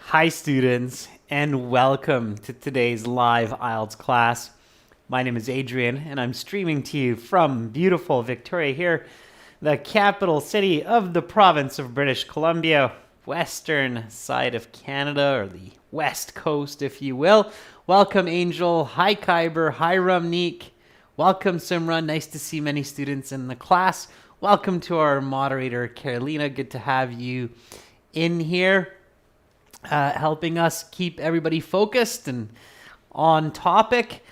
Hi students, and welcome to today's live IELTS class. My name is Adrian, and I'm streaming to you from beautiful Victoria here, the capital city of the province of British Columbia, western side of Canada, or the west coast, if you will. Welcome, Angel. Hi, Kyber. Hi, Ramneek. Welcome, Simran. Nice to see many students in the class. Welcome to our moderator, Carolina. Good to have you in here. Helping us keep everybody focused and on topic.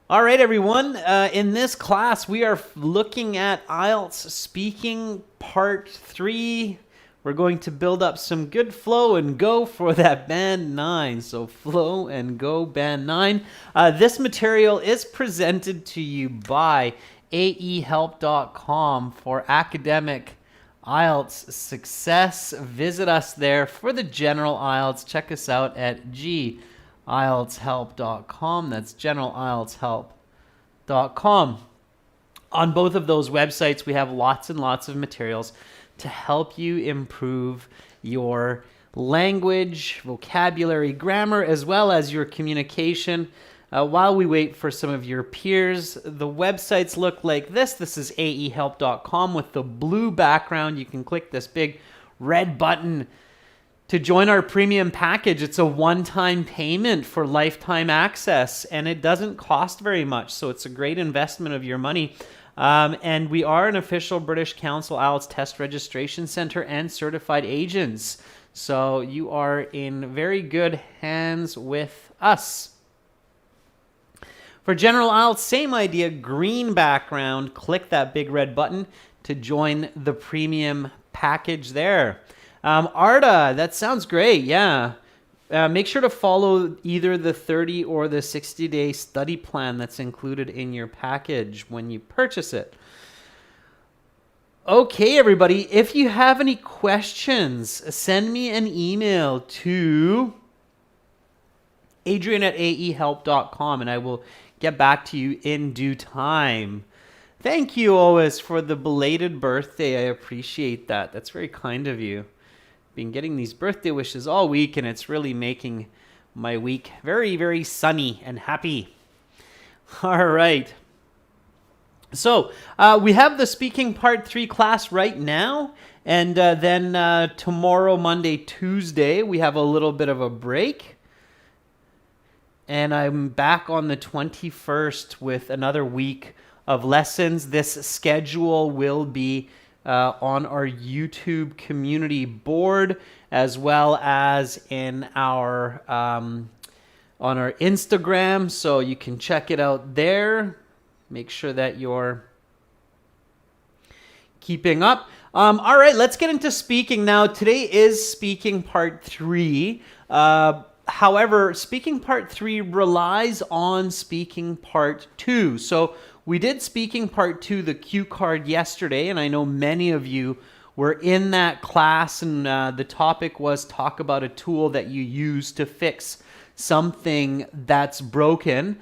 All right, everyone. In this class, we are looking at IELTS Speaking Part 3. We're going to build up some good flow and go for that Band 9. So flow and go Band 9. This material is presented to you by aehelp.com for academic IELTS success. Visit us there for the general IELTS. Check us out at gieltshelp.com. That's generalieltshelp.com. On both of those websites, we have lots and lots of materials to help you improve your language, vocabulary, grammar, as well as your communication. While we wait for some of your peers, the websites look like this. This is aehelp.com with the blue background. You can click this big red button to join our premium package. It's a one-time payment for lifetime access, and it doesn't cost very much, so it's a great investment of your money. And we are an official British Council IELTS Test Registration Center and certified agents, so you are in very good hands with us. For general IELTS, same idea, green background. Click that big red button to join the premium package there. Arda, that sounds great, yeah. Make sure to follow either the 30 or the 60-day study plan that's included in your package when you purchase it. Okay, everybody, if you have any questions, send me an email to adrian@aehelp.com and I will get back to you in due time. Thank you, Ois, for the belated birthday. I appreciate that. That's very kind of you. Been getting these birthday wishes all week, and it's really making my week very, very sunny and happy. All right. So we have the Speaking Part 3 class right now, and then tomorrow, Monday, Tuesday, we have a little bit of a break. And I'm back on the 21st with another week of lessons. This schedule will be on our YouTube community board, as well as in our on our Instagram, so you can check it out there. Make sure that you're keeping up. All right, let's get into speaking now. Today is Speaking Part 3. However, Speaking Part 3 relies on Speaking Part 2. So we did Speaking Part 2, the cue card, yesterday, and I know many of you were in that class, and the topic was talk about a tool that you use to fix something that's broken.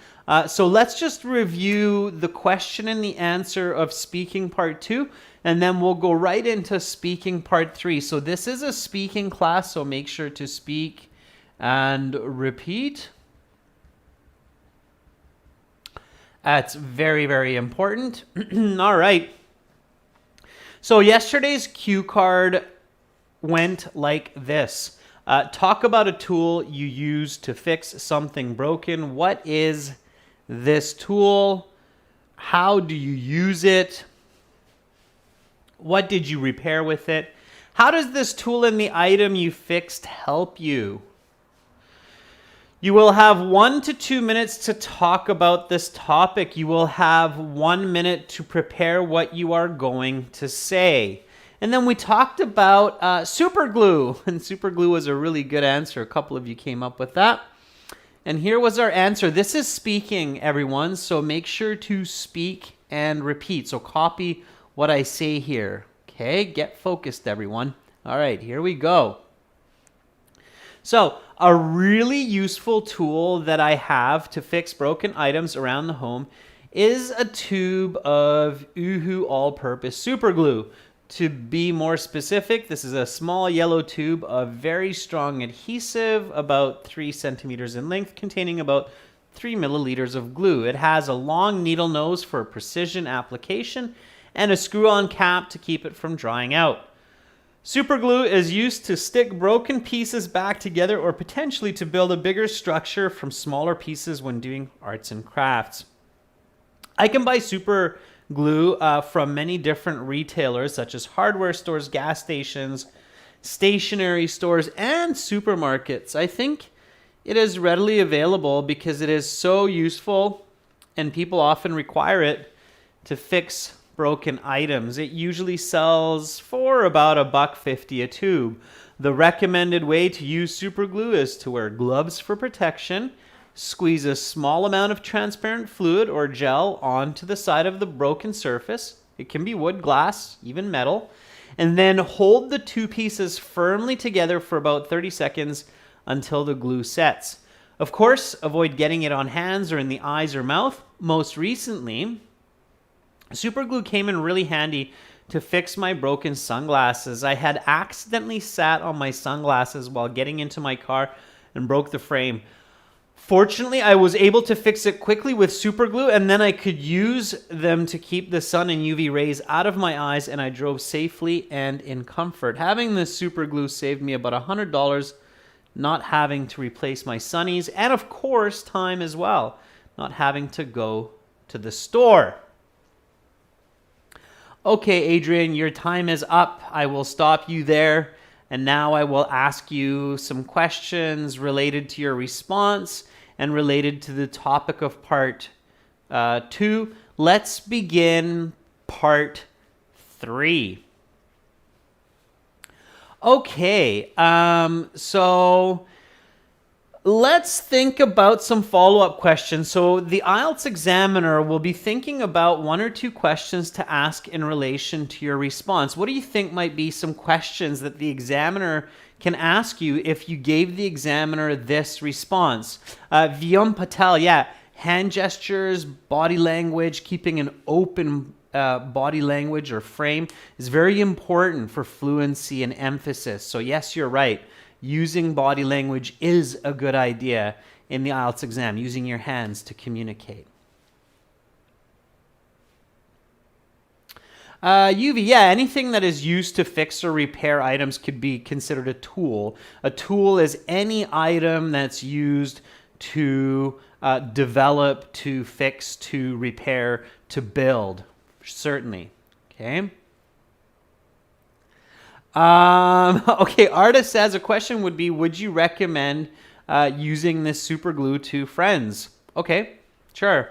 So let's just review the question and the answer of Speaking Part 2, and then we'll go right into Speaking Part 3. So this is a speaking class, so make sure to speak and repeat. That's very, very important. All right. So yesterday's cue card went like this. Talk about a tool you use to fix something broken. What is this tool? How do you use it? What did you repair with it? How does this tool and the item you fixed help you? You will have 1 to 2 minutes to talk about this topic. You will have 1 minute to prepare what you are going to say. And then we talked about Superglue, and Superglue was a really good answer. A couple of you came up with that. And here was our answer. This is speaking, everyone, so make sure to speak and repeat. So copy what I say here. Okay, get focused, everyone. All right, here we go. So a really useful tool that I have to fix broken items around the home is a tube of Uhu all-purpose superglue. To be more specific, this is a small yellow tube of very strong adhesive, about 3 centimeters in length, containing about 3 milliliters of glue. It has a long needle nose for precision application and a screw-on cap to keep it from drying out. Superglue is used to stick broken pieces back together or potentially to build a bigger structure from smaller pieces when doing arts and crafts. I can buy Superglue from many different retailers such as hardware stores, gas stations, stationery stores, and supermarkets. I think it is readily available because it is so useful and people often require it to fix broken items. It usually sells for about $1.50 a tube. The recommended way to use Superglue is to wear gloves for protection, squeeze a small amount of transparent fluid or gel onto the side of the broken surface. It can be wood, glass, even metal. And then hold the two pieces firmly together for about 30 seconds until the glue sets. Of course, avoid getting it on hands or in the eyes or mouth. Most recently, Superglue came in really handy to fix my broken sunglasses. I had accidentally sat on my sunglasses while getting into my car and broke the frame. Fortunately, I was able to fix it quickly with Superglue, and then I could use them to keep the sun and UV rays out of my eyes, and I drove safely and in comfort. Having this Superglue saved me about $100, not having to replace my sunnies, and of course, time as well, not having to go to the store. Okay, Adrian, your time is up. I will stop you there. And now I will ask you some questions related to your response and related to the topic of part 2. Let's begin part 3. Okay, so let's think about some follow-up questions. So the IELTS examiner will be thinking about 1 or 2 questions to ask in relation to your response. What do you think might be some questions that the examiner can ask you if you gave the examiner this response? Vyom Patel, hand gestures, body language, keeping an open body language or frame is very important for fluency and emphasis. So yes, you're right. Using body language is a good idea in the IELTS exam, using your hands to communicate. UV, anything that is used to fix or repair items could be considered a tool. A tool is any item that's used to develop, to fix, to repair, to build, certainly, okay? Okay, Arta says a question would be, would you recommend using this Superglue to friends? Okay, sure.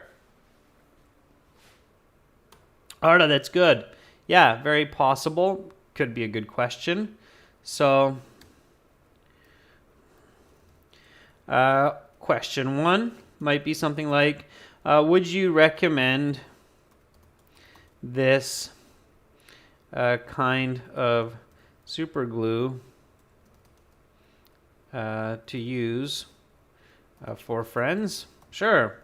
Arta, that's good. Yeah, very possible. Could be a good question. So, question 1 might be something like, would you recommend this kind of Superglue to use for friends? Sure.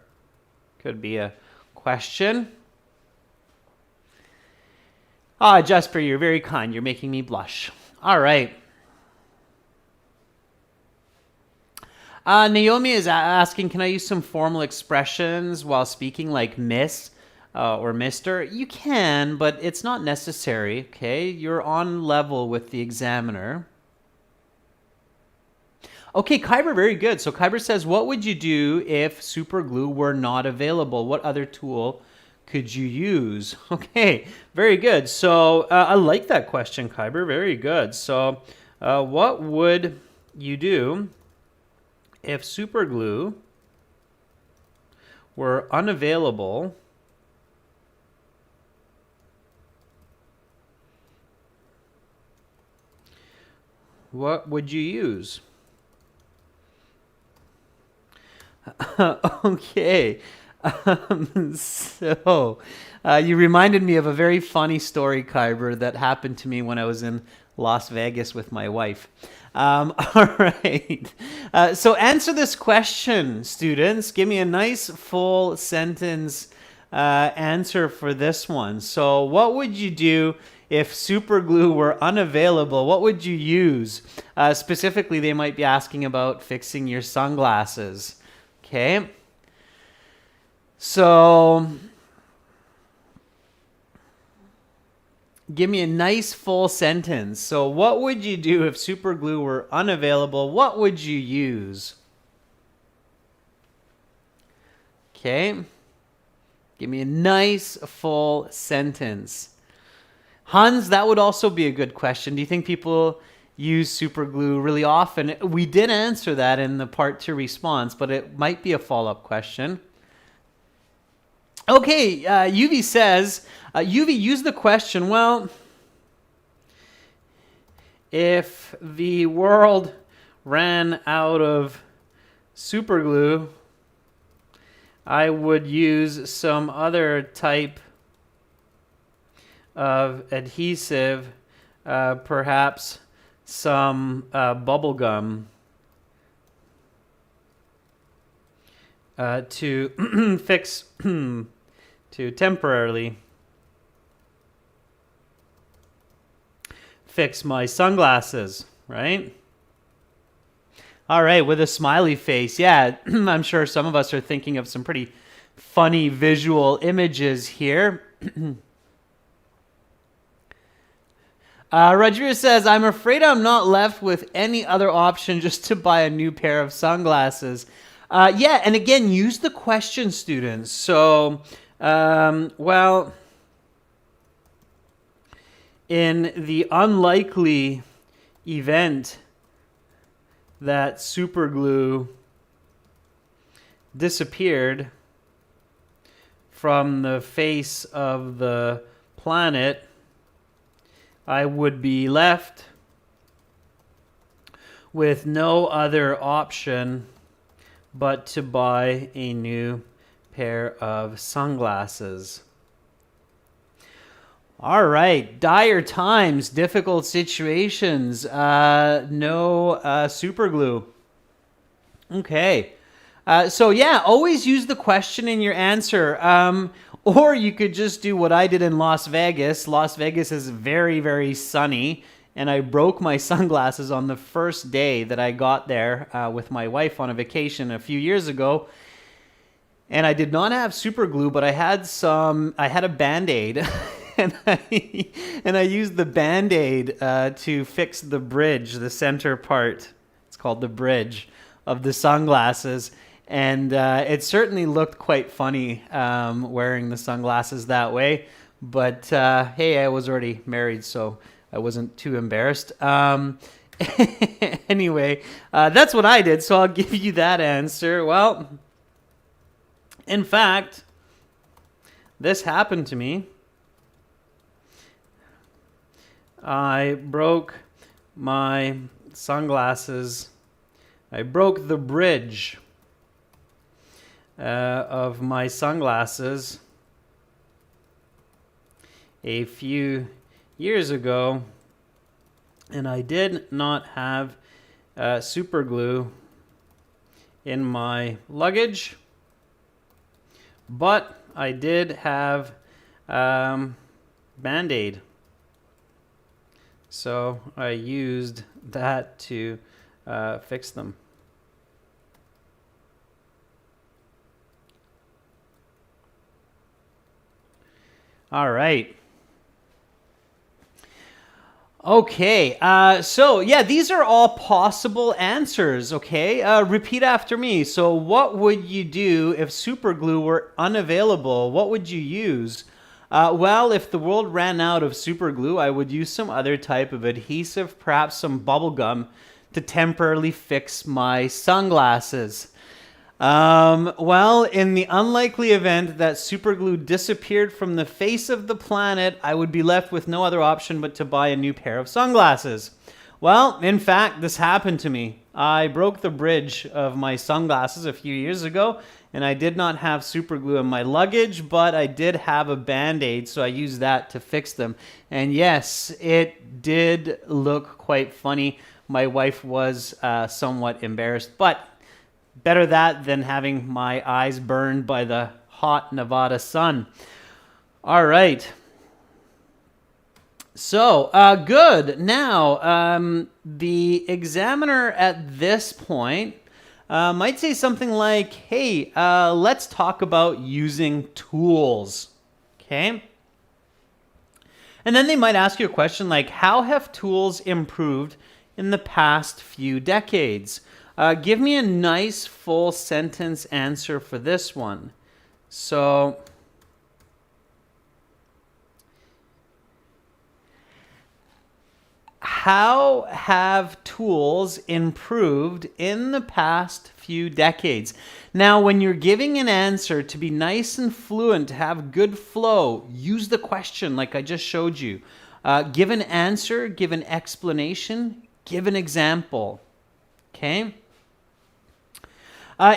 Could be a question. Jasper, you're very kind. You're making me blush. All right. Naomi is asking, can I use some formal expressions while speaking, like miss or mister? You can, but it's not necessary, okay? You're on level with the examiner. Okay, Kyber, very good. So Kyber says, what would you do if Superglue were not available? What other tool could you use? Okay, very good. So I like that question, Kyber. Very good. So what would you do if Superglue were unavailable what would you use? Okay. So you reminded me of a very funny story, Kyber, that happened to me when I was in Las Vegas with my wife. All right. So answer this question, students. Give me a nice full sentence answer for this one. So what would you do if Superglue were unavailable, what would you use? Specifically, they might be asking about fixing your sunglasses. Okay. So give me a nice full sentence. So what would you do if Superglue were unavailable? What would you use? Okay. Give me a nice full sentence. Hans, that would also be a good question. Do you think people use Superglue really often? We did answer that in the part 2 response, but it might be a follow-up question. Okay, UV says, UV, use the question, well, if the world ran out of Superglue, I would use some other type of adhesive, perhaps some bubble gum, to fix to temporarily fix my sunglasses, right? All right, with a smiley face. Yeah, I'm sure some of us are thinking of some pretty funny visual images here. Rodriguez says, I'm afraid I'm not left with any other option just to buy a new pair of sunglasses. Yeah, and again, use the question, students. So, well, in the unlikely event that Superglue disappeared from the face of the planet, I would be left with no other option but to buy a new pair of sunglasses. All right, dire times, difficult situations, no Superglue. Okay, so yeah, always use the question in your answer. Or you could just do what I did in Las Vegas. Las Vegas is very, very sunny, and I broke my sunglasses on the first day that I got there with my wife on a vacation a few years ago. And I did not have Superglue, but I had a Band-Aid. and I used the Band-Aid to fix the bridge, the center part. It's called the bridge of the sunglasses. And it certainly looked quite funny wearing the sunglasses that way. But hey, I was already married, so I wasn't too embarrassed. Anyway, that's what I did, so I'll give you that answer. Well, in fact, this happened to me. I broke my sunglasses. I broke the bridge of my sunglasses a few years ago, and I did not have Superglue in my luggage, but I did have Band-Aid. So I used that to fix them. All right. Okay, so yeah, these are all possible answers, okay? Repeat after me. So what would you do if Superglue were unavailable? What would you use? Well, if the world ran out of Superglue, I would use some other type of adhesive, perhaps some bubble gum, to temporarily fix my sunglasses. Well, in the unlikely event that Superglue disappeared from the face of the planet, I would be left with no other option but to buy a new pair of sunglasses. Well, in fact, this happened to me. I broke the bridge of my sunglasses a few years ago, and I did not have Superglue in my luggage, but I did have a Band-Aid, so I used that to fix them. And yes, it did look quite funny. My wife was somewhat embarrassed, but better that than having my eyes burned by the hot Nevada sun. All right. So, good. Now, the examiner at this point might say something like, hey, let's talk about using tools. Okay? And then they might ask you a question like, how have tools improved in the past few decades? Give me a nice full sentence answer for this one. So, how have tools improved in the past few decades? Now, when you're giving an answer, to be nice and fluent, to have good flow, use the question like I just showed you. Give an answer, give an explanation, give an example. Okay?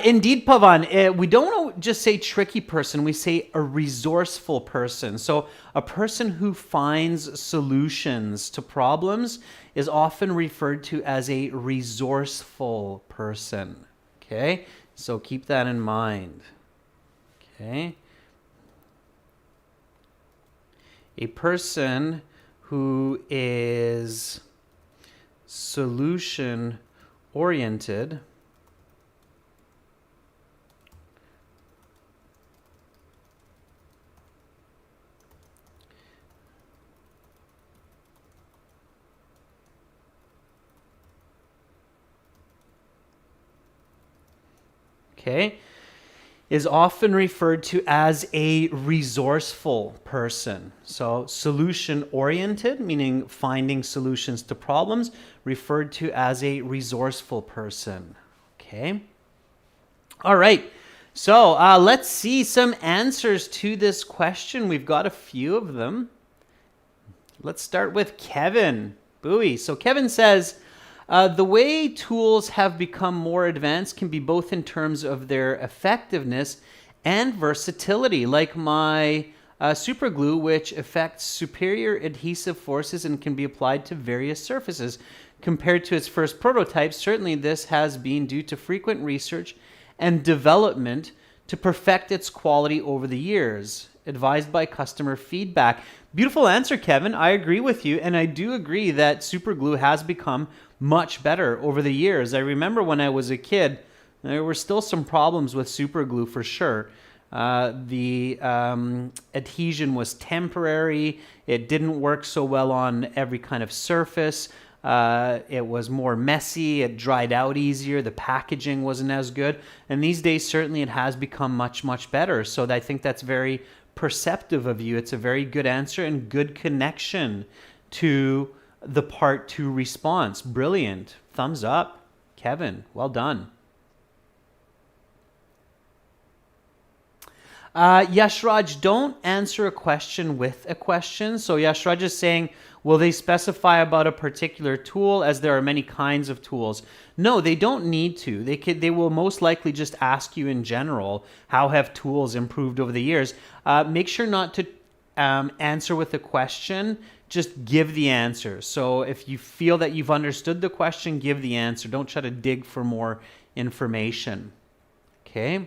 Indeed, Pavan, we don't just say tricky person, we say a resourceful person. So a person who finds solutions to problems is often referred to as a resourceful person. Okay, so keep that in mind. Okay. A person who is solution oriented is often referred to as a resourceful person. So solution-oriented, meaning finding solutions to problems, referred to as a resourceful person. Okay. All right. So let's see some answers to this question. We've got a few of them. Let's start with Kevin. Bowie. So Kevin says, the way tools have become more advanced can be both in terms of their effectiveness and versatility, like my Superglue, which affects superior adhesive forces and can be applied to various surfaces. Compared to its first prototype, certainly this has been due to frequent research and development to perfect its quality over the years, advised by customer feedback. Beautiful answer, Kevin. I agree with you, and I do agree that Superglue has become much better over the years. I remember when I was a kid, there were still some problems with Superglue for sure. The adhesion was temporary. It didn't work so well on every kind of surface. It was more messy. It dried out easier. The packaging wasn't as good. And these days, certainly it has become much, much better. So I think that's very perceptive of you. It's a very good answer and good connection to the part 2 response. Brilliant. Thumbs up. Kevin, well done. Yashraj, don't answer a question with a question. So Yashraj is saying, will they specify about a particular tool, as there are many kinds of tools? No, they don't need to. They will most likely just ask you in general, how have tools improved over the years? Make sure not to answer with a question. Just give the answer. So if you feel that you've understood the question, give the answer. Don't try to dig for more information. Okay.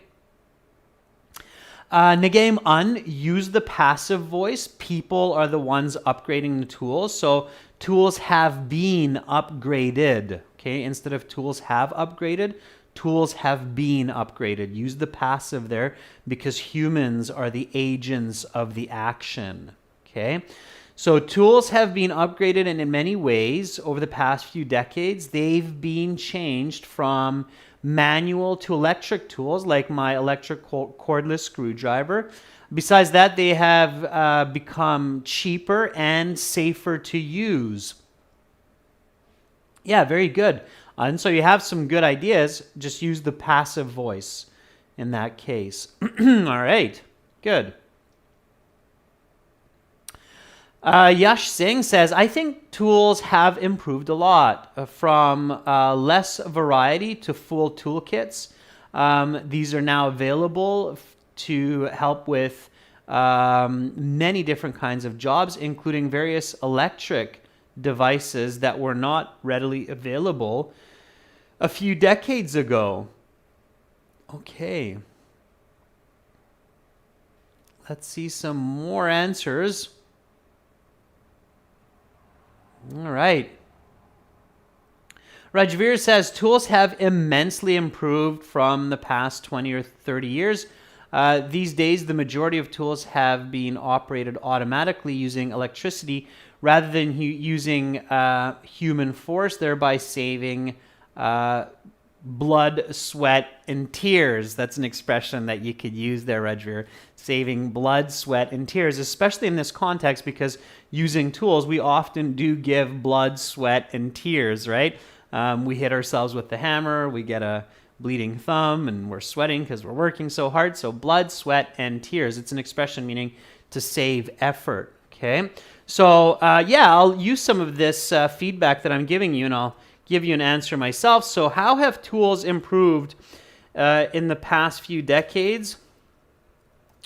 Nagame un, use the passive voice. People are the ones upgrading the tools. So tools have been upgraded. Okay, instead of tools have upgraded, tools have been upgraded. Use the passive there because humans are the agents of the action. Okay, so tools have been upgraded, and in many ways over the past few decades, they've been changed from manual to electric tools, like my electric cordless screwdriver. Besides that, they have become cheaper and safer to use. Yeah, very good. And so you have some good ideas. Just use the passive voice in that case. All right, good. Yash Singh says, I think tools have improved a lot from less variety to full toolkits. These are now available to help with many different kinds of jobs, including various electric devices that were not readily available a few decades ago. Okay. Let's see some more answers. All right. Rajveer says tools have immensely improved from the past 20 or 30 years. These days, the majority of tools have been operated automatically using electricity rather than using human force, thereby saving blood, sweat, and tears. That's an expression that you could use there, Rajveer. Saving blood, sweat, and tears, especially in this context, because using tools, we often do give blood, sweat, and tears, right? We hit ourselves with the hammer, we get a bleeding thumb, and we're sweating because we're working so hard. So blood, sweat, and tears. It's an expression meaning to save effort, okay? So yeah, I'll use some of this feedback that I'm giving you, and I'll give you an answer myself. So how have tools improved in the past few decades?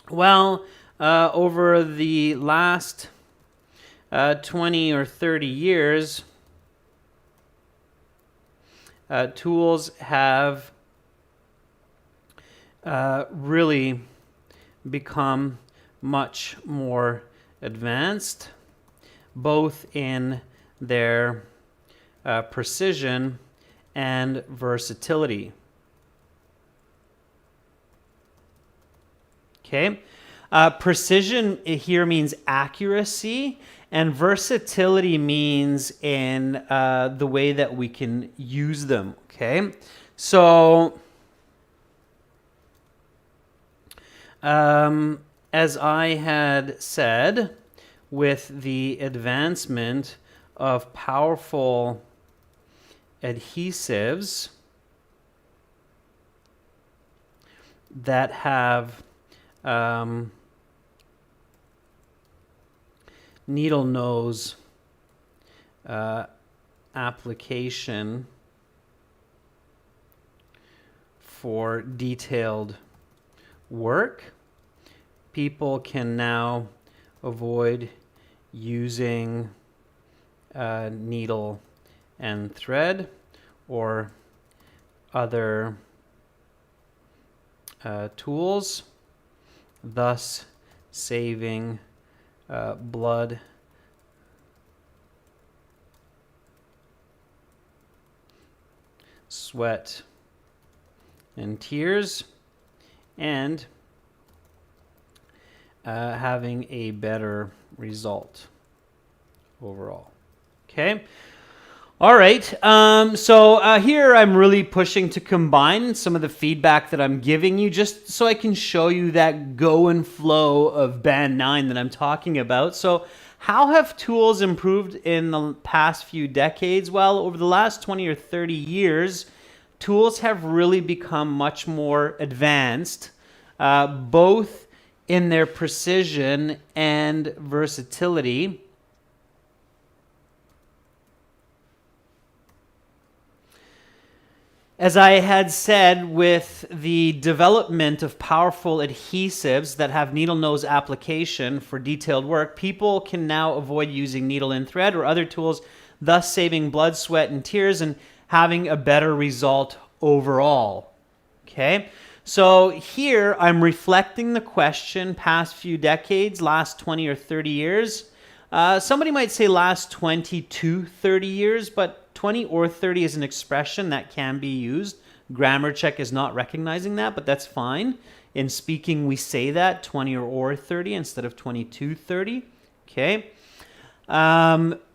Well, over the last 20 or 30 years, tools have really become much more advanced, both in their precision and versatility. Okay, precision here means accuracy, and versatility means in the way that we can use them. Okay, so as I had said, with the advancement of powerful adhesives that have needle nose application for detailed work, people can now avoid using needle and thread or other tools, thus saving blood, sweat, and tears, and having a better result overall. Okay. All right. So here I'm really pushing to combine some of the feedback that I'm giving you just so I can show you that go and flow of Band 9 that I'm talking about. So how have tools improved in the past few decades? Well, over the last 20 or 30 years, tools have really become much more advanced, both in their precision and versatility. As I had said, with the development of powerful adhesives that have needle nose application for detailed work, people can now avoid using needle and thread or other tools, thus saving blood, sweat, and tears and having a better result overall. Okay, so here I'm reflecting the question past few decades, last 20 or 30 years. Somebody might say last 20 to 30 years, but 20 or 30 is an expression that can be used. Grammar check is not recognizing that, but that's fine. In speaking, we say that 20 or 30 instead of 20 to 30. Okay.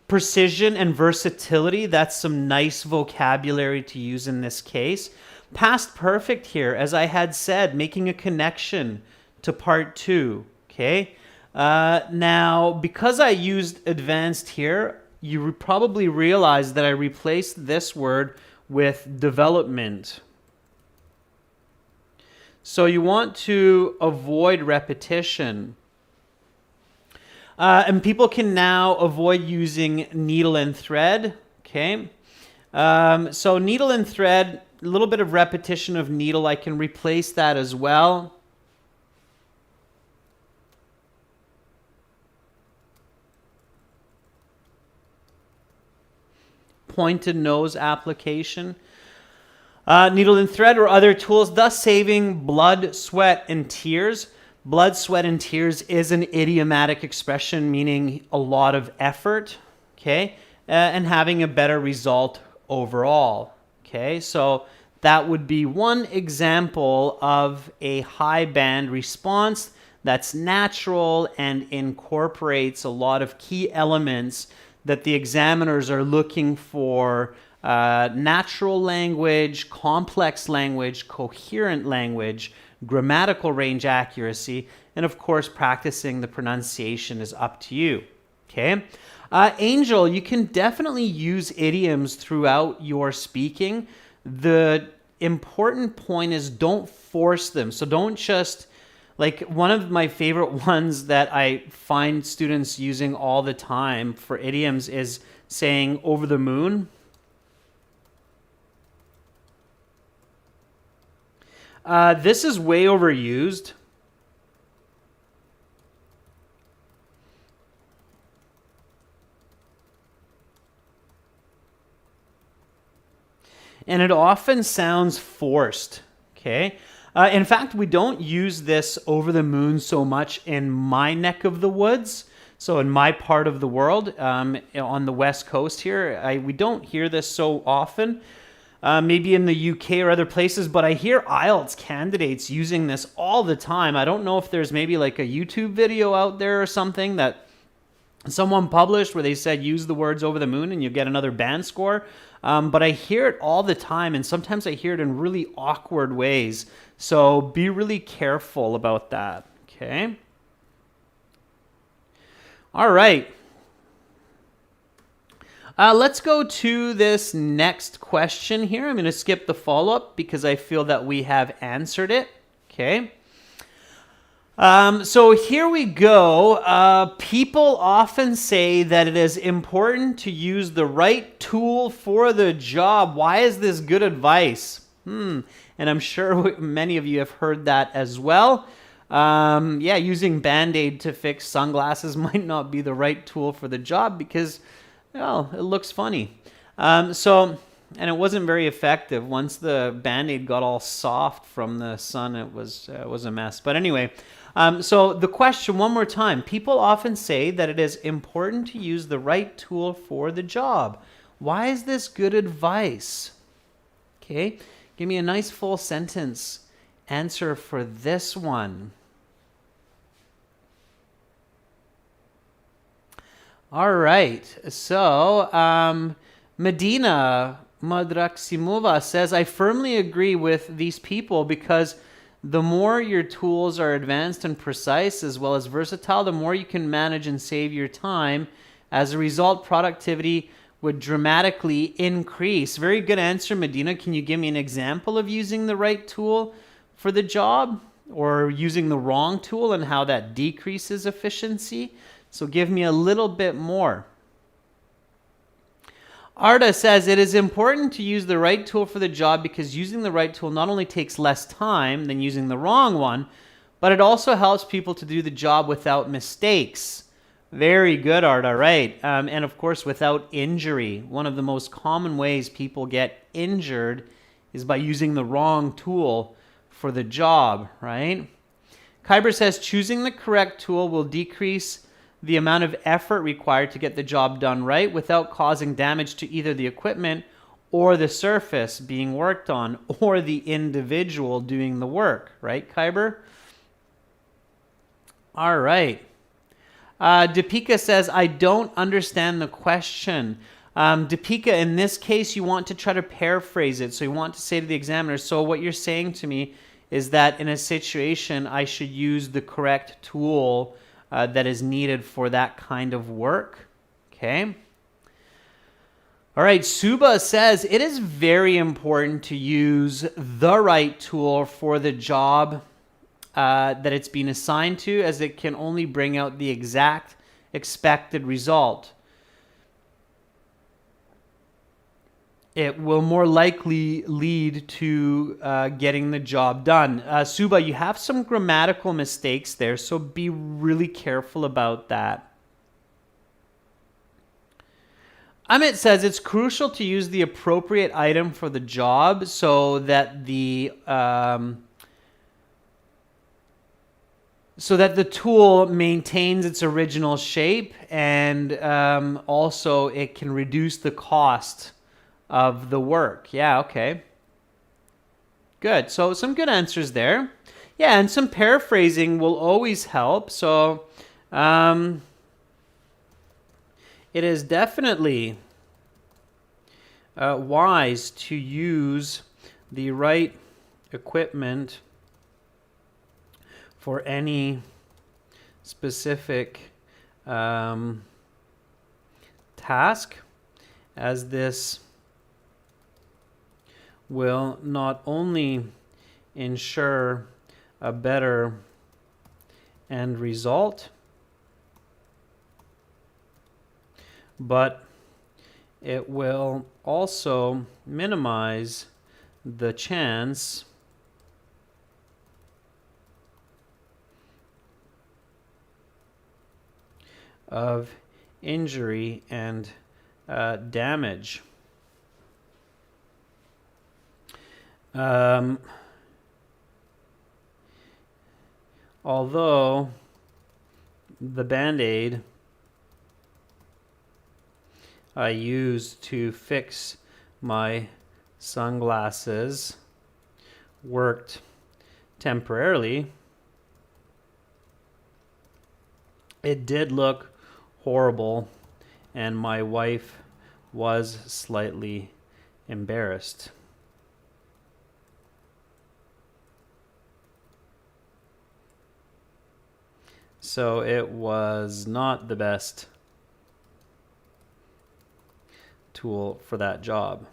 Precision and versatility, that's some nice vocabulary to use in this case. Past perfect here, as I had said, making a connection to part 2. Okay. Now, because I used advanced here, you probably realize that I replaced this word with development. So you want to avoid repetition. And people can now avoid using needle and thread. Okay. So needle and thread, a little bit of repetition of needle, I can replace that as well. Pointed nose application. Needle and thread or other tools, thus saving blood, sweat, and tears. Blood, sweat, and tears is an idiomatic expression meaning a lot of effort. Okay. and having a better result overall. Okay, so that would be one example of a high band response that's natural and incorporates a lot of key elements that the examiners are looking for: natural language, complex language, coherent language, grammatical range accuracy, and of course, practicing the pronunciation is up to you. Okay. Angel, you can definitely use idioms throughout your speaking. The important point is don't force them. So don't just, like, one of my favorite ones that I find students using all the time for idioms is saying over the moon. This is way overused. And it often sounds forced, okay? In fact, we don't use this over the moon so much in my neck of the woods. So in my part of the world, on the West Coast here, we don't hear this so often. Maybe in the UK or other places, but I hear IELTS candidates using this all the time. I don't know if there's maybe like a YouTube video out there or something that someone published where they said use the words over the moon and you get another band score. But I hear it all the time, and sometimes I hear it in really awkward ways. So be really careful about that, okay? All right. Let's go to this next question here. I'm going to skip the follow-up because I feel that we have answered it, okay? So here we go. People often say that it is important to use the right tool for the job. Why is this good advice? And I'm sure many of you have heard that as well. Yeah, using Band-Aid to fix sunglasses might not be the right tool for the job because, well, it looks funny. And it wasn't very effective. Once the Band-Aid got all soft from the sun, it was a mess. But anyway, so the question one more time. People often say that it is important to use the right tool for the job. Why is this good advice? Okay, give me a nice full sentence answer for this one. All right, so Medina Madraksimova says, I firmly agree with these people because the more your tools are advanced and precise as well as versatile, the more you can manage and save your time. As a result, productivity would dramatically increase. Very good answer, Medina. Can you give me an example of using the right tool for the job or using the wrong tool and how that decreases efficiency? So give me a little bit more. Arda says, it is important to use the right tool for the job because using the right tool not only takes less time than using the wrong one, but it also helps people to do the job without mistakes. Very good, Arda, right. And of course, without injury. One of the most common ways people get injured is by using the wrong tool for the job, right? Kyber says, choosing the correct tool will decrease the amount of effort required to get the job done right without causing damage to either the equipment or the surface being worked on or the individual doing the work, right, Kyber? All right. Deepika says, I don't understand the question. Deepika, in this case, you want to try to paraphrase it. So you want to say to the examiner, so what you're saying to me is that in a situation, I should use the correct tool that is needed for that kind of work. Okay. All right. Suba says it is very important to use the right tool for the job that it's been assigned to, as it can only bring out the exact expected result. It will more likely lead to getting the job done. Suba, you have some grammatical mistakes there, so be really careful about that. Amit says it's crucial to use the appropriate item for the job so that the so that the tool maintains its original shape, and also it can reduce the cost of the work. Yeah, okay. Good. So some good answers there. Yeah, and some paraphrasing will always help. So it is definitely wise to use the right equipment for any specific task, as this will not only ensure a better end result, but it will also minimize the chance of injury and damage. Although the Band-Aid I used to fix my sunglasses worked temporarily, it did look horrible, and my wife was slightly embarrassed. So it was not the best tool for that job.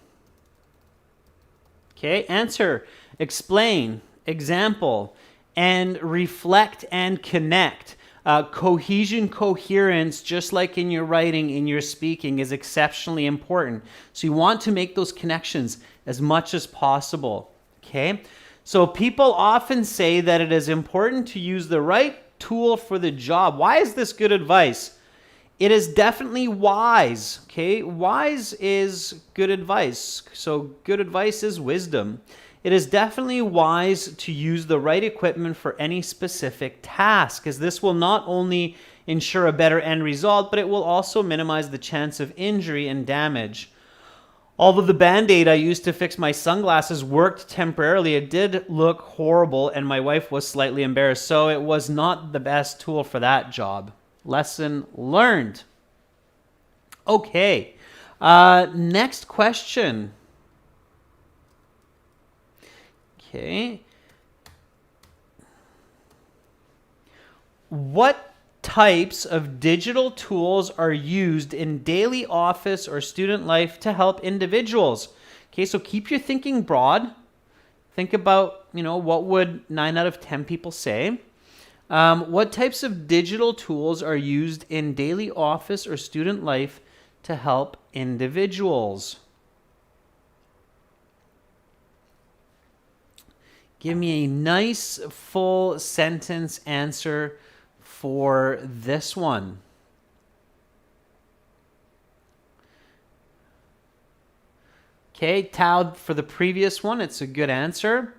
Okay, answer, explain, example, and reflect and connect. Cohesion, coherence, just like in your writing, in your speaking, is exceptionally important. So you want to make those connections as much as possible. Okay, so people often say that it is important to use the right tool for the job. Why is this good advice? It is definitely wise. Okay, wise is good advice. So good advice is wisdom. It is definitely wise to use the right equipment for any specific task, as this will not only ensure a better end result, but it will also minimize the chance of injury and damage. Although the Band-Aid I used to fix my sunglasses worked temporarily, it did look horrible, and my wife was slightly embarrassed, so it was not the best tool for that job. Lesson learned. Okay, next question. Okay. What types of digital tools are used in daily office or student life to help individuals? Okay, so keep your thinking broad. Think about, what would 9 out of 10 people say? What types of digital tools are used in daily office or student life to help individuals? Give me a nice full sentence answer for this one. Okay, Tao, for the previous one, it's a good answer.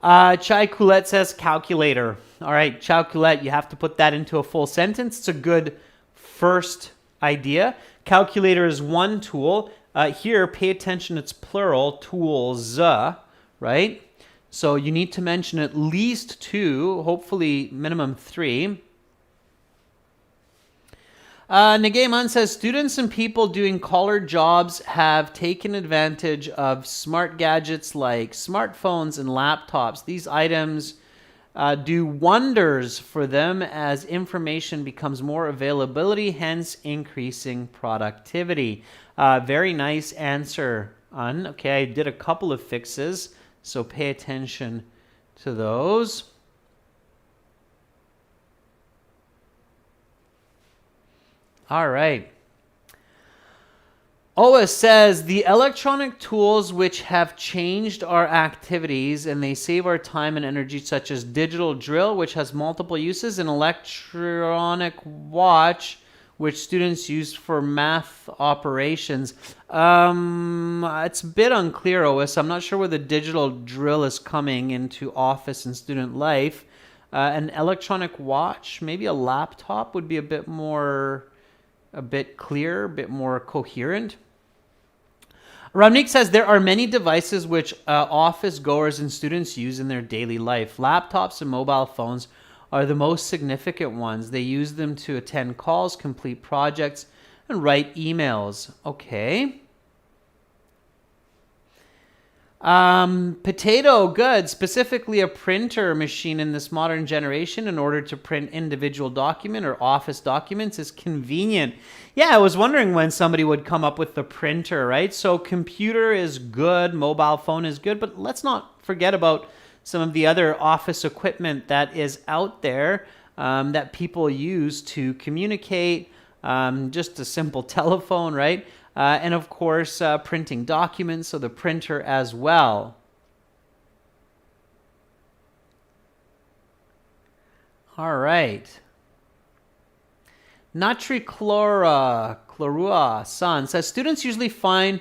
Chai Coulette says calculator. All right, Chai Coulette, you have to put that into a full sentence. It's a good first idea. Calculator is one tool. Here, pay attention, it's plural, tools, right? So you need to mention at least 2, hopefully minimum 3. Nagayman says, students and people doing collared jobs have taken advantage of smart gadgets like smartphones and laptops. These items do wonders for them as information becomes more availability, hence increasing productivity. Very nice answer, Un. Okay, I did a couple of fixes, so pay attention to those. All right. Oa says, the electronic tools which have changed our activities and they save our time and energy, such as digital drill, which has multiple uses, and electronic watch, which students use for math operations. It's a bit unclear, Oa, so I'm not sure where the digital drill is coming into office and student life. An electronic watch, maybe a laptop would be a bit clearer, a bit more coherent. Ramnik says there are many devices which office goers and students use in their daily life. Laptops and mobile phones are the most significant ones. They use them to attend calls, complete projects, and write emails. Okay. Potato, good. Specifically a printer machine in this modern generation in order to print individual document or office documents is convenient. Yeah, I was wondering when somebody would come up with the printer, right? So computer is good, mobile phone is good, but let's not forget about some of the other office equipment that is out there that people use to communicate, just a simple telephone, right? And of course, printing documents, so the printer as well. All right. Natrichlorua San says students usually find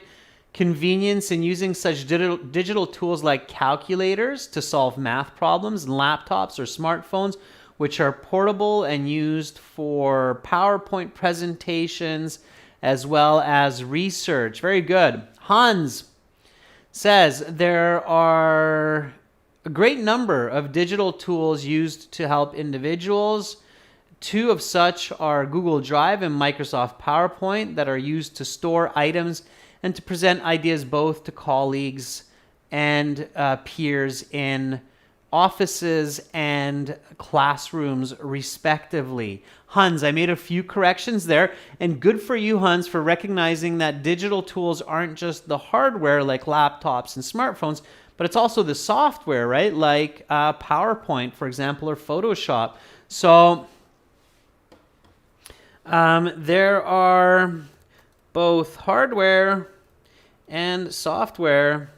convenience in using such digital tools like calculators to solve math problems, and laptops or smartphones, which are portable and used for PowerPoint presentations as well as research. Very good. Hans says there are a great number of digital tools used to help individuals. Two of such are Google Drive and Microsoft PowerPoint that are used to store items and to present ideas both to colleagues and peers in offices and classrooms, respectively. Hans, I made a few corrections there, and good for you, Hans, for recognizing that digital tools aren't just the hardware like laptops and smartphones, but it's also the software, right? Like PowerPoint, for example, or Photoshop. So there are both hardware and software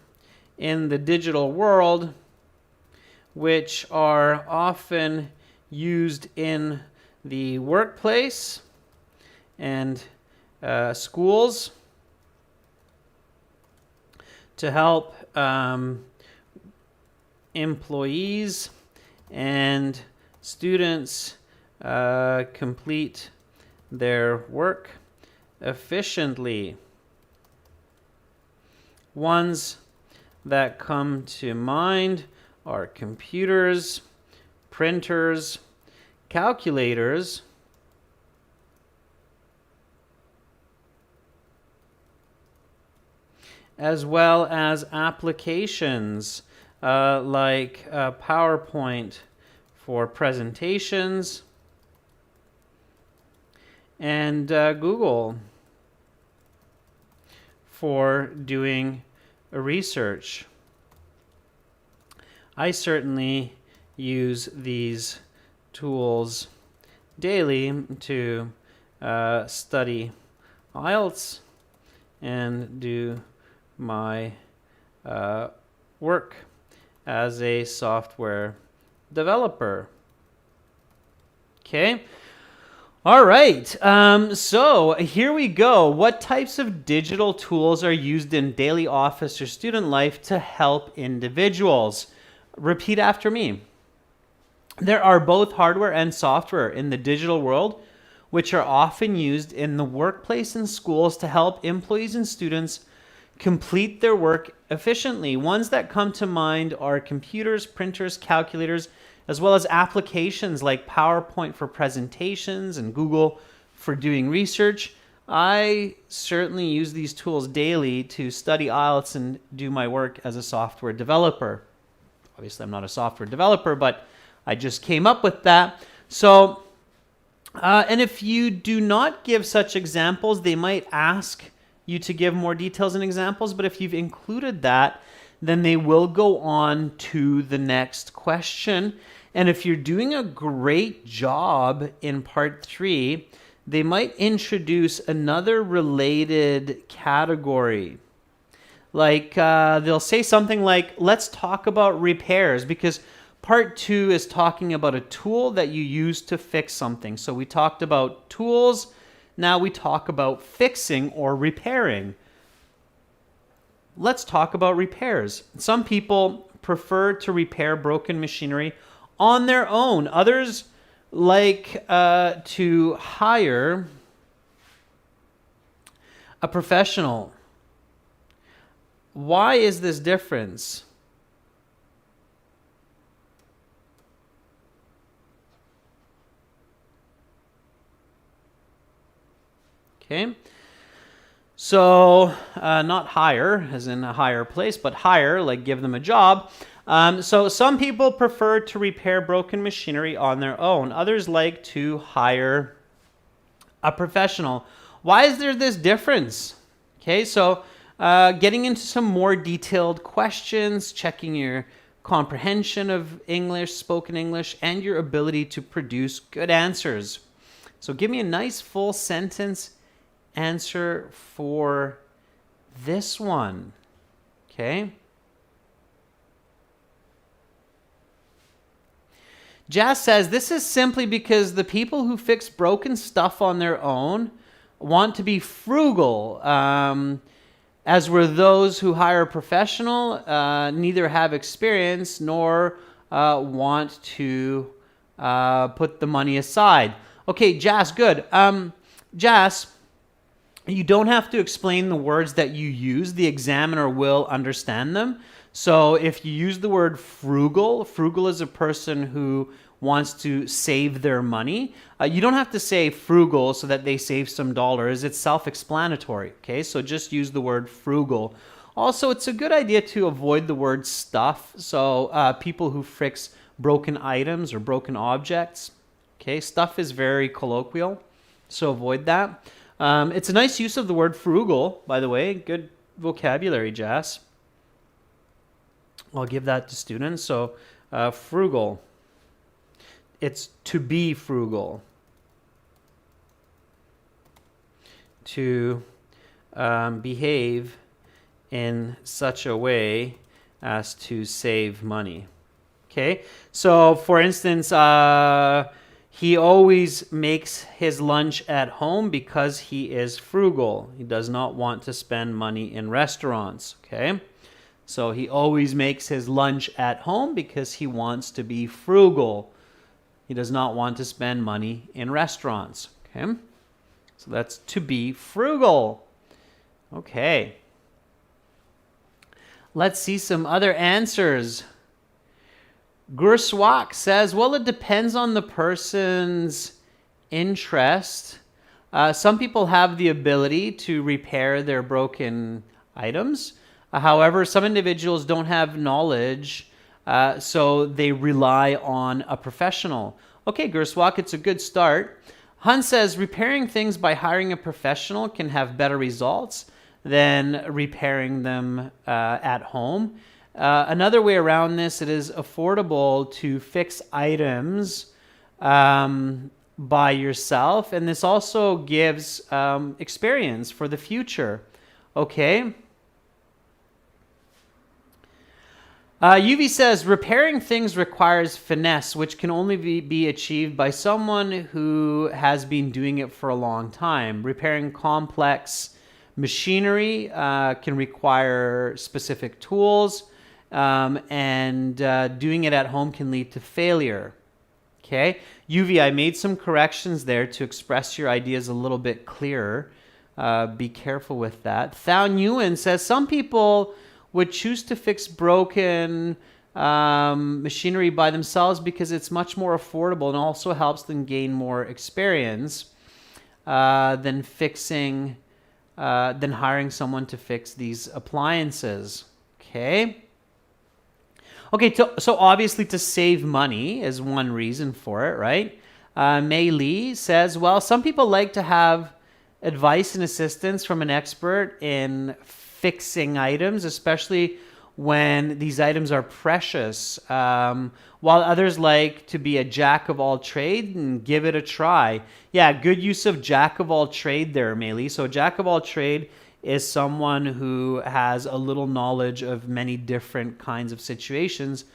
in the digital world, which are often used in the workplace and schools to help employees and students complete their work efficiently. Ones that come to mind are computers, printers, calculators, as well as applications like PowerPoint for presentations and Google for doing research. I certainly use these tools daily to study IELTS and do my work as a software developer. Okay. All right. So here we go. What types of digital tools are used in daily office or student life to help individuals? Repeat after me. There are both hardware and software in the digital world, which are often used in the workplace and schools to help employees and students complete their work efficiently. Ones that come to mind are computers, printers, calculators, as well as applications like PowerPoint for presentations and Google for doing research. I certainly use these tools daily to study IELTS and do my work as a software developer. Obviously, I'm not a software developer, but I just came up with that. So, and if you do not give such examples, they might ask you to give more details and examples, but if you've included that, then they will go on to the next question. And if you're doing a great job in part 3, they might introduce another related category. Like they'll say something like, let's talk about repairs, because part 2 is talking about a tool that you use to fix something. So we talked about tools. Now we talk about fixing or repairing. Let's talk about repairs. Some people prefer to repair broken machinery on their own. Others like to hire a professional. Why is this difference? Okay. So not hire as in a higher place, but hire, like give them a job. So some people prefer to repair broken machinery on their own. Others like to hire a professional. Why is there this difference? Okay, so getting into some more detailed questions, checking your comprehension of English, spoken English, and your ability to produce good answers. So give me a nice full sentence answer for this one. Okay. Jazz says this is simply because the people who fix broken stuff on their own want to be frugal, as were those who hire a professional, neither have experience nor want to put the money aside. Okay, Jazz, good. Jazz, you don't have to explain the words that you use. The examiner will understand them. So if you use the word frugal, frugal is a person who wants to save their money. You don't have to say frugal so that they save some dollars. It's self-explanatory, okay? So just use the word frugal. Also, it's a good idea to avoid the word stuff. So people who fix broken items or broken objects, okay? Stuff is very colloquial, so avoid that. It's a nice use of the word frugal, by the way. Good vocabulary, Jazz. I'll give that to students. So frugal. It's to be frugal. To behave in such a way as to save money. Okay? So, for instance, he always makes his lunch at home because he is frugal. He does not want to spend money in restaurants. Okay? So he always makes his lunch at home because he wants to be frugal. He does not want to spend money in restaurants. Okay? So that's to be frugal. Okay. Let's see some other answers. Gurswak says, well, it depends on the person's interest. Some people have the ability to repair their broken items. However, some individuals don't have knowledge, so they rely on a professional. Okay, Gurswak, it's a good start. Hun says, repairing things by hiring a professional can have better results than repairing them at home. Another way around this, it is affordable to fix items by yourself, and this also gives experience for the future. Okay. UV says, repairing things requires finesse, which can only be achieved by someone who has been doing it for a long time. Repairing complex machinery can require specific tools, and doing it at home can lead to failure. Okay, UV, I made some corrections there to express your ideas a little bit clearer. Be careful with that. Thao Nguyen says, some people would choose to fix broken machinery by themselves because it's much more affordable and also helps them gain more experience than hiring someone to fix these appliances. Okay. Okay, so obviously to save money is one reason for it, right? Mei Lee says, well, some people like to have advice and assistance from an expert in fixing items, especially when these items are precious, while others like to be a jack of all trade and give it a try. Yeah, good use of jack of all trade there, Mei Lee. So jack of all trade is someone who has a little knowledge of many different kinds of situations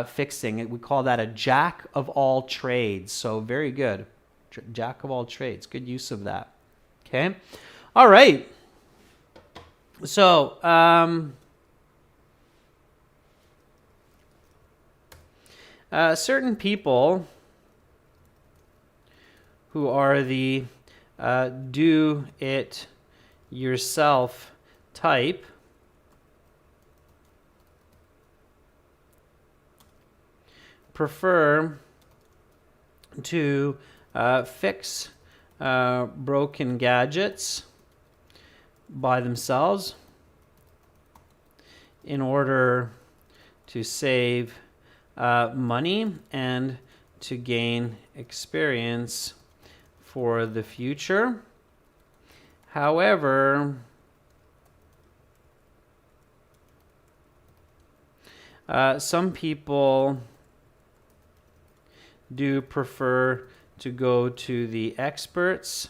fixing it. We call that a jack of all trades. So very good. Jack of all trades. Good use of that. Okay. All right. So certain people who are the do-it-yourself type prefer to fix broken gadgets by themselves in order to save money and to gain experience for the future. However, some people do prefer to go to the experts,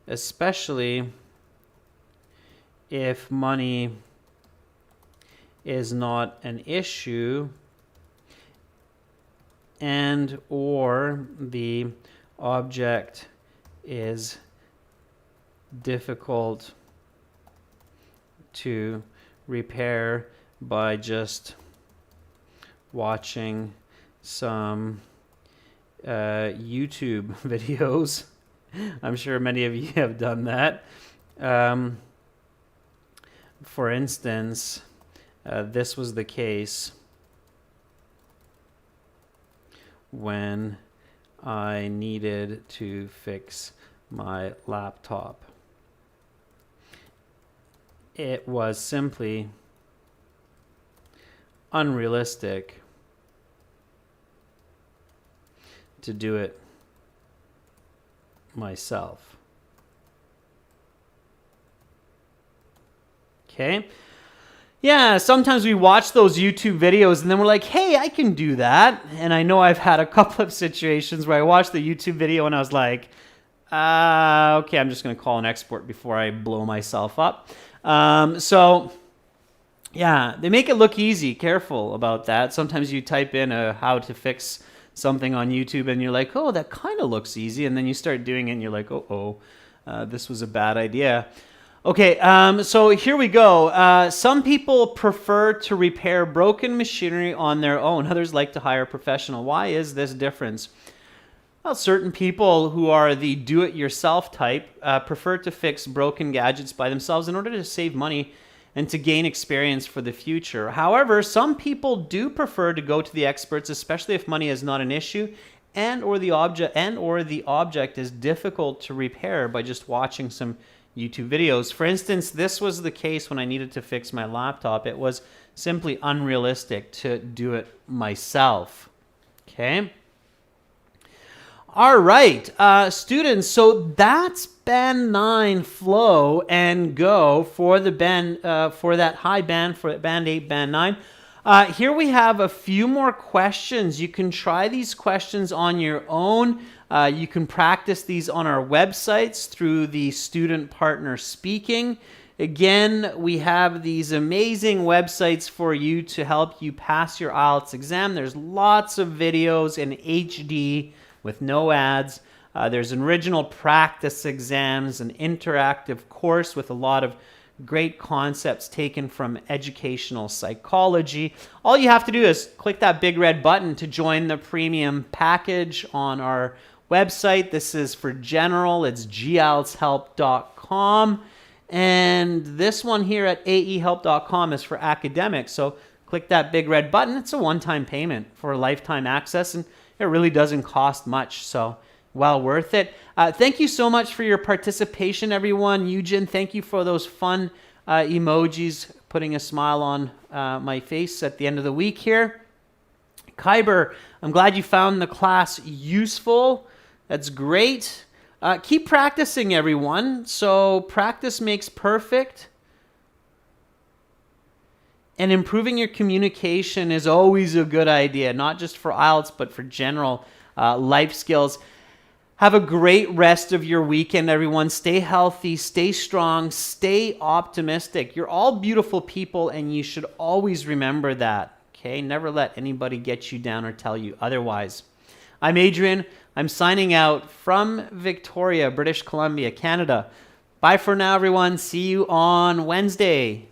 especially if money is not an issue and or the object is difficult to repair by just watching some YouTube videos. I'm sure many of you have done that. For instance, this was the case when I needed to fix my laptop. It was simply unrealistic to do it myself. Okay? Yeah, sometimes we watch those YouTube videos and then we're like, hey, I can do that. And I know I've had a couple of situations where I watched the YouTube video and I was like, okay, I'm just going to call an expert before I blow myself up. So, yeah, they make it look easy. Careful about that. Sometimes you type in how to fix something on YouTube and you're like, oh, that kind of looks easy. And then you start doing it and you're like, this was a bad idea. Okay, so here we go. Some people prefer to repair broken machinery on their own. Others like to hire a professional. Why is this difference? Well, certain people who are the do-it-yourself type prefer to fix broken gadgets by themselves in order to save money and to gain experience for the future. However, some people do prefer to go to the experts, especially if money is not an issue and or the object is difficult to repair by just watching some YouTube videos. For instance, this was the case when I needed to fix my laptop. It was simply unrealistic to do it myself. Okay. All right, students, so that's band 9 flow and go for the band, for that high band, for band 8, band 9. Here we have a few more questions. You can try these questions on your own. You can practice these on our websites through the Student Partner Speaking. Again, we have these amazing websites for you to help you pass your IELTS exam. There's lots of videos in HD with no ads. There's an original practice exams, an interactive course with a lot of great concepts taken from educational psychology. All you have to do is click that big red button to join the premium package on our website. This is for general. It's gieltshelp.com. And this one here at aehelp.com is for academics. So click that big red button. It's a one-time payment for lifetime access, and it really doesn't cost much, so well worth it. Thank you so much for your participation, everyone. Eugen, thank you for those fun emojis, putting a smile on my face at the end of the week here. Kyber, I'm glad you found the class useful. That's great. Keep practicing, everyone. So practice makes perfect. And improving your communication is always a good idea, not just for IELTS, but for general life skills. Have a great rest of your weekend, everyone. Stay healthy, stay strong, stay optimistic. You're all beautiful people, and you should always remember that, okay? Never let anybody get you down or tell you otherwise. I'm Adrian. I'm signing out from Victoria, British Columbia, Canada. Bye for now, everyone. See you on Wednesday.